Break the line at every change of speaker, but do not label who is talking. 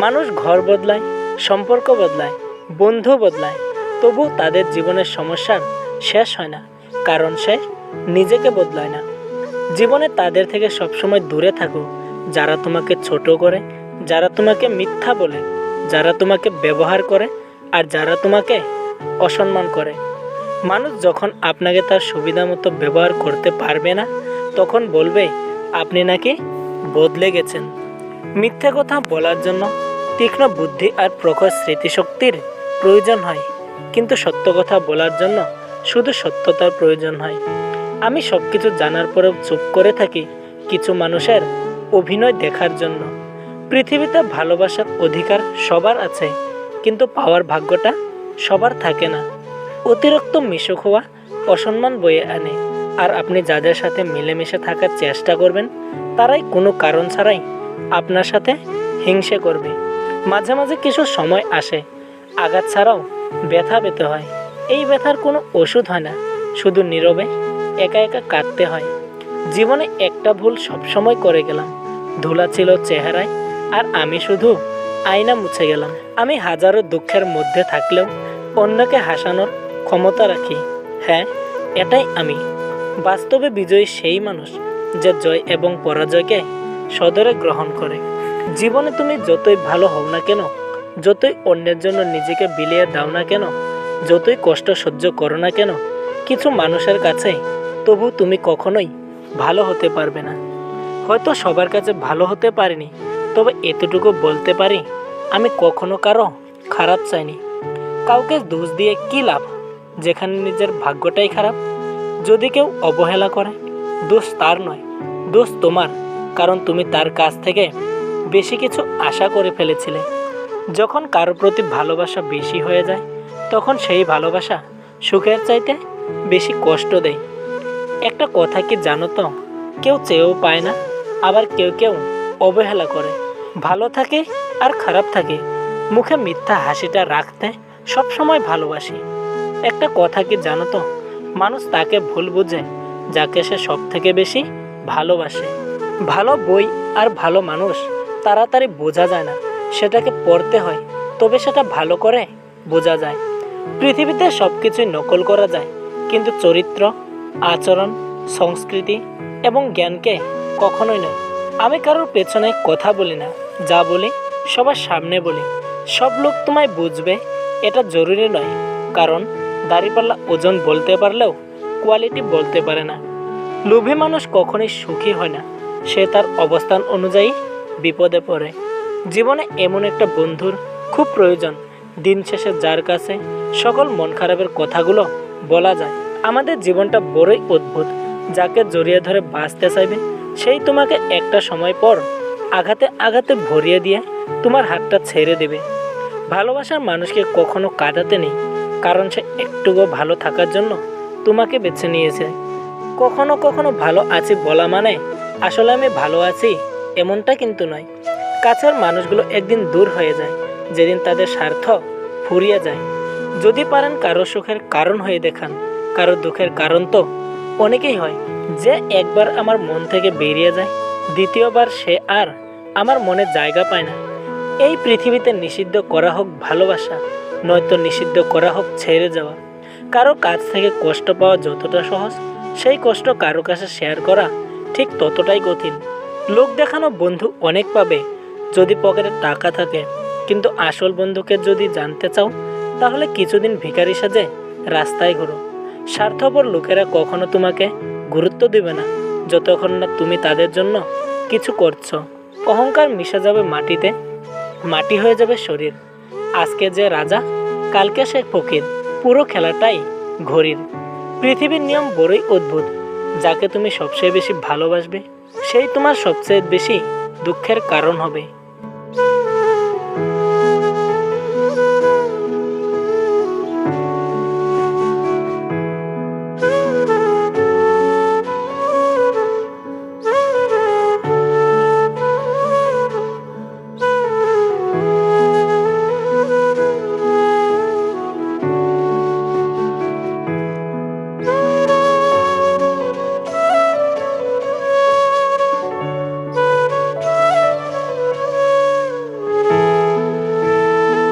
মানুষ ঘর বদলায়, সম্পর্ক বদলায়, বন্ধু বদলায়, তবু তাদের জীবনের সমস্যার শেষ হয় না, কারণ সে নিজেকে বদলায় না। জীবনে তাদের থেকে সবসময় দূরে থাকো যারা তোমাকে ছোট করে, যারা তোমাকে মিথ্যা বলে, যারা তোমাকে ব্যবহার করে, আর যারা তোমাকে অসম্মান করে। মানুষ যখন আপনাকে তার সুবিধা মতো ব্যবহার করতে পারবে না, তখন বলবে আপনি নাকি বদলে গেছেন। মিথ্যে কথা বলার জন্য তীক্ষ্ণ বুদ্ধি আর প্রখর স্মৃতিশক্তির প্রয়োজন হয়, কিন্তু সত্য কথা বলার জন্য শুধু সত্যতার প্রয়োজন হয়। আমি সব কিছু জানার পরেও চুপ করে থাকি কিছু মানুষের অভিনয় দেখার জন্য। পৃথিবীতে ভালোবাসার অধিকার সবার আছে, কিন্তু পাওয়ার ভাগ্যটা সবার থাকে না। অতিরিক্ত মিশুক হওয়া অসম্মান বয়ে আনে, আর আপনি যাদের সাথে মিলেমিশে থাকার চেষ্টা করবেন তারাই কোনো কারণ ছাড়াই আপনার সাথে হিংসে করবে। মাঝে মাঝে কিছু সময় আসে আঘাত ছাড়াও ব্যথা পেতে হয়। এই ব্যথার কোনো ওষুধ হয় না, শুধু নীরবে একা একা কাঁদতে হয়। জীবনে একটা ভুল সবসময় করে গেলাম, ধুলা ছিল চেহারায় আর আমি শুধু আয়না মুছে গেলাম। আমি হাজারো দুঃখের মধ্যে থাকলেও অন্যকে হাসানোর ক্ষমতা রাখি। হ্যাঁ, এটাই আমি। বাস্তবে বিজয়ী সেই মানুষ যে জয় এবং পরাজয়কে সদরে গ্রহণ করে। জীবনে তুমি যতই ভালো হও না কেন, যতই অন্যের জন্য নিজেকে বিলিয়ে দাও না কেন, যতই কষ্ট সহ্য করো না কেন, কিছু মানুষের কাছে তবু তুমি কখনোই ভালো হতে পারবে না। হয়তো সবার কাছে ভালো হতে পারিনি, তবে এতটুকু বলতে পারি আমি কখনো কারো খারাপ চাইনি। কাউকে দোষ দিয়ে কী লাভ যেখানে নিজের ভাগ্যটাই খারাপ। যদি কেউ অবহেলা করে, দোষ তার নয়, দোষ তোমার, কারণ তুমি তার কাছ থেকে বেশি কিছু আশা করে ফেলেছিলে। যখন কারো প্রতি ভালোবাসা বেশি হয়ে যায়, তখন সেই ভালোবাসা সুখের চাইতে বেশি কষ্ট দেয়। একটা কথা কি জানো তো, কেউ চেয়েও পায় না, আবার কেউ কেউ অবহেলা করে। ভালো থাকে আর খারাপ থাকে, মুখে মিথ্যা হাসিটা রাখতে সবসময় ভালোবাসি। একটা কথা কি জানো তো, মানুষ তাকে ভুল বুঝে যাকে সে সব থেকে বেশি ভালোবাসে। ভালো বই আর ভালো মানুষ তাড়াতাড়ি বোঝা যায় না, সেটাকে পড়তে হয়, তবে সেটা ভালো করে বোঝা যায়। পৃথিবীতে সব কিছুই নকল করা যায়, কিন্তু চরিত্র, আচরণ, সংস্কৃতি এবং জ্ঞানকে কখনোই নয়। আমি কারোর পেছনে কথা বলি না, যা বলি সবার সামনে বলি। সব লোক তোমায় বুঝবে এটা জরুরি নয়, কারণ দাড়িপাল্লা ওজন বলতে পারলেও কোয়ালিটি বলতে পারে না। লোভী মানুষ কখনোই সুখী হয় না, সে তার অবস্থান অনুযায়ী বিপদে পড়ে। জীবনে এমন একটা বন্ধুর খুব প্রয়োজন, দিন শেষে যার কাছে সকল মন খারাপের কথাগুলো বলা যায়। আমাদের জীবনটা বড়ই অদ্ভুত, যাকে জড়িয়ে ধরে বাঁচতে চাইবে সেই তোমাকে একটা সময় পর আঘাতে আঘাতে ভরিয়ে দিয়ে তোমার হাতটা ছেড়ে দেবে। ভালোবাসার মানুষকে কখনো কাঁদাতে নেই, কারণ সে একটুকু ভালো থাকার জন্য তোমাকে বেছে নিয়েছে। কখনো কখনো ভালো আছি বলা মানে আসলে আমি ভালো আছি এমনটা কিন্তু নয়। কাছের মানুষগুলো একদিন দূর হয়ে যায়, যেদিন তাদের স্বার্থ ফুরিয়ে যায়। যদি পারেন কারো সুখের কারণ হয়ে দেখান, কারো দুঃখের কারণ তো অনেকেই হয়। যে একবার আমার মন থেকে বেরিয়ে যায়, দ্বিতীয়বার সে আর আমার মনে জায়গা পায় না। এই পৃথিবীতে নিষিদ্ধ করা হোক ভালোবাসা, নয়তো নিষিদ্ধ করা হোক ছেড়ে যাওয়া। কারো কাছ থেকে কষ্ট পাওয়া যতটা সহজ, সেই কষ্ট কারো কাছে শেয়ার করা ঠিক ততটাই কঠিন। লোক দেখানো বন্ধু অনেক পাবে যদি পকেটে টাকা থাকে, কিন্তু আসল বন্ধুকে যদি জানতে চাও তাহলে কিছুদিন ভিখারি সাজে রাস্তায় ঘোরো। স্বার্থপর লোকেরা কখনো তোমাকে গুরুত্ব দেবে না যতক্ষণ না তুমি তাদের জন্য কিছু করছো। অহংকার মিশে যাবে মাটিতে, মাটি হয়ে যাবে শরীর। আজকে যে রাজা, কালকে সে ফকির, পুরো খেলাটাই ঘড়ির। পৃথিবীর নিয়ম বড়ই অদ্ভুত, যাকে তুমি সবচেয়ে বেশি ভালোবাসবে সেই তোমার সবচেয়ে বেশি দুঃখের কারণ হবে।